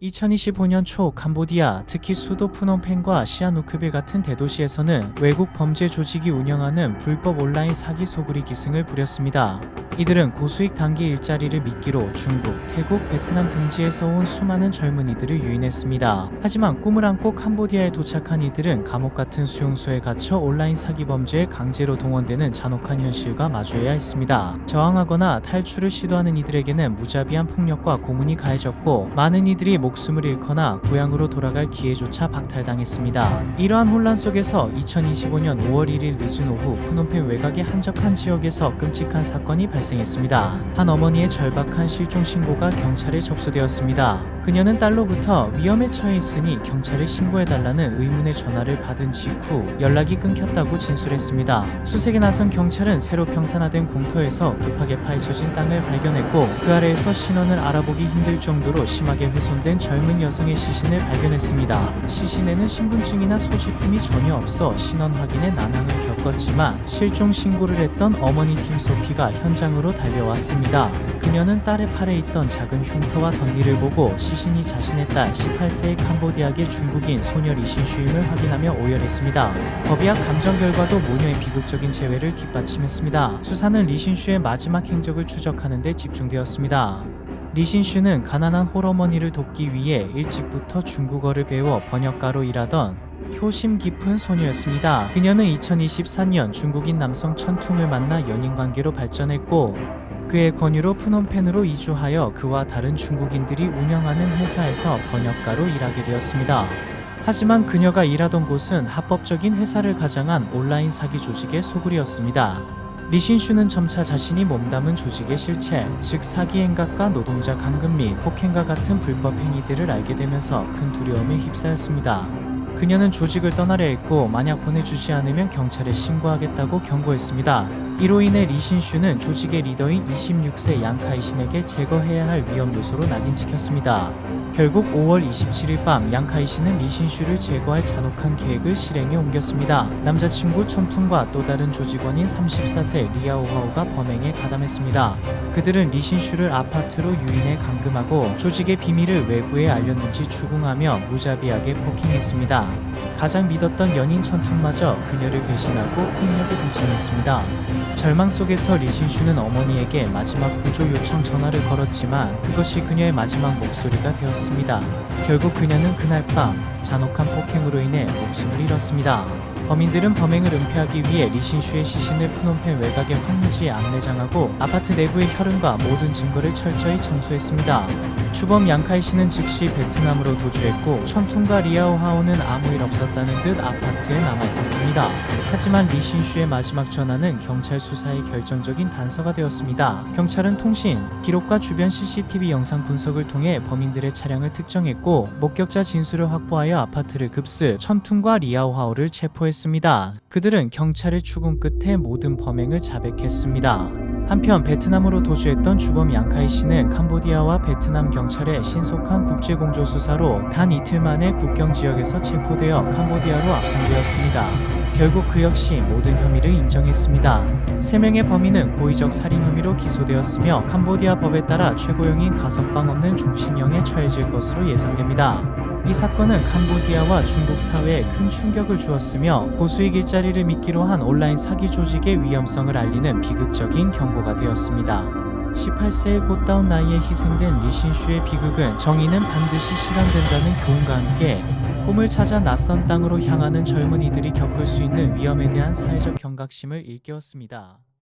2025년 초 캄보디아, 특히 수도 프놈펜과 시아누크빌 같은 대도시에서는 외국 범죄 조직이 운영하는 불법 온라인 사기 소굴이 기승을 부렸습니다. 이들은 고수익 단기 일자리를 미끼로 중국, 태국, 베트남 등지에서 온 수많은 젊은이들을 유인했습니다. 하지만 꿈을 안고 캄보디아에 도착한 이들은 감옥 같은 수용소에 갇혀 온라인 사기 범죄에 강제로 동원되는 잔혹한 현실과 마주해야 했습니다. 저항하거나 탈출을 시도하는 이들에게는 무자비한 폭력과 고문이 가해졌고, 많은 이들이 목숨을 잃거나 고향으로 돌아갈 기회조차 박탈당했습니다. 이러한 혼란 속에서 2025년 5월 1일 늦은 오후 프놈펜 외곽의 한적한 지역에서 끔찍한 사건이 발생했습니다. 한 어머니의 절박한 실종 신고가 경찰에 접수되었습니다. 그녀는 딸로부터 위험에 처해 있으니 경찰에 신고해달라는 의문의 전화를 받은 직후 연락이 끊겼다고 진술했습니다. 수색에 나선 경찰은 새로 평탄화된 공터에서 급하게 파헤쳐진 땅을 발견했고, 그 아래에서 신원을 알아보기 힘들 정도로 심하게 훼손된 젊은 여성의 시신을 발견했습니다. 시신에는 신분증이나 소지품이 전혀 없어 신원 확인에 난항을 겪었지만 실종 신고를 했던 어머니 팀 소피가 현장으로 달려왔습니다. 그녀는 딸의 팔에 있던 작은 흉터와 던디를 보고 시신이 자신의 딸 18세의 캄보디아계 중국인 소녀 리신슈임을 확인하며 오열했습니다. 법의학 감정 결과도 모녀의 비극적인 재회를 뒷받침했습니다. 수사는 리신슈의 마지막 행적을 추적하는 데 집중되었습니다. 리신슈는 가난한 홀어머니를 돕기 위해 일찍부터 중국어를 배워 번역가로 일하던 효심 깊은 소녀였습니다. 그녀는 2024년 중국인 남성 천퉁을 만나 연인관계로 발전했고, 그의 권유로 프놈펜으로 이주하여 그와 다른 중국인들이 운영하는 회사에서 번역가로 일하게 되었습니다. 하지만 그녀가 일하던 곳은 합법적인 회사를 가장한 온라인 사기 조직의 소굴이었습니다. 리신슈는 점차 자신이 몸담은 조직의 실체, 즉 사기 행각과 노동자 감금 및 폭행과 같은 불법 행위들을 알게 되면서 큰 두려움에 휩싸였습니다. 그녀는 조직을 떠나려 했고, 만약 보내주지 않으면 경찰에 신고하겠다고 경고했습니다. 이로 인해 리신슈는 조직의 리더인 26세 양카이신에게 제거해야 할 위험 요소로 낙인 찍혔습니다. 결국 5월 27일 밤 양카이신은 리신슈를 제거할 잔혹한 계획을 실행에 옮겼습니다. 남자친구 천퉁과 또 다른 조직원인 34세 리아오하오가 범행에 가담했습니다. 그들은 리신슈를 아파트로 유인해 감금하고 조직의 비밀을 외부에 알렸는지 추궁하며 무자비하게 폭행했습니다. 가장 믿었던 연인 천퉁마저 그녀를 배신하고 폭력에 동참했습니다. 절망 속에서 리신슈는 어머니에게 마지막 구조 요청 전화를 걸었지만 그것이 그녀의 마지막 목소리가 되었습니다. 결국 그녀는 그날 밤 잔혹한 폭행으로 인해 목숨을 잃었습니다. 범인들은 범행을 은폐하기 위해 리신슈의 시신을 프놈펜 외곽의 황무지에 안매장하고 아파트 내부의 혈흔과 모든 증거를 철저히 청소했습니다. 추범 양카이씨는 즉시 베트남으로 도주했고, 천퉁과 리아오하오는 아무 일 없었다는 듯 아파트에 남아있었습니다. 하지만 리신슈의 마지막 전화는 경찰 수사의 결정적인 단서가 되었습니다. 경찰은 통신, 기록과 주변 CCTV 영상 분석을 통해 범인들의 차량을 특정했고, 목격자 진술을 확보하여 아파트를 급습, 천퉁과 리아오하오를 체포했습니다. 그들은 경찰의 추궁 끝에 모든 범행을 자백했습니다. 한편 베트남으로 도주했던 주범 양카이씨는 캄보디아와 베트남 경찰의 신속한 국제공조 수사로 단 이틀 만에 국경 지역에서 체포되어 캄보디아로 압송되었습니다. 결국 그 역시 모든 혐의를 인정했습니다. 3명의 범인은 고의적 살인 혐의로 기소되었으며 캄보디아 법에 따라 최고형인 가석방 없는 종신형에 처해질 것으로 예상됩니다. 이 사건은 캄보디아와 중국 사회에 큰 충격을 주었으며 고수익 일자리를 미끼로 한 온라인 사기 조직의 위험성을 알리는 비극적인 경고가 되었습니다. 18세의 꽃다운 나이에 희생된 리신슈의 비극은 정의는 반드시 실현된다는 교훈과 함께 꿈을 찾아 낯선 땅으로 향하는 젊은이들이 겪을 수 있는 위험에 대한 사회적 경각심을 일깨웠습니다.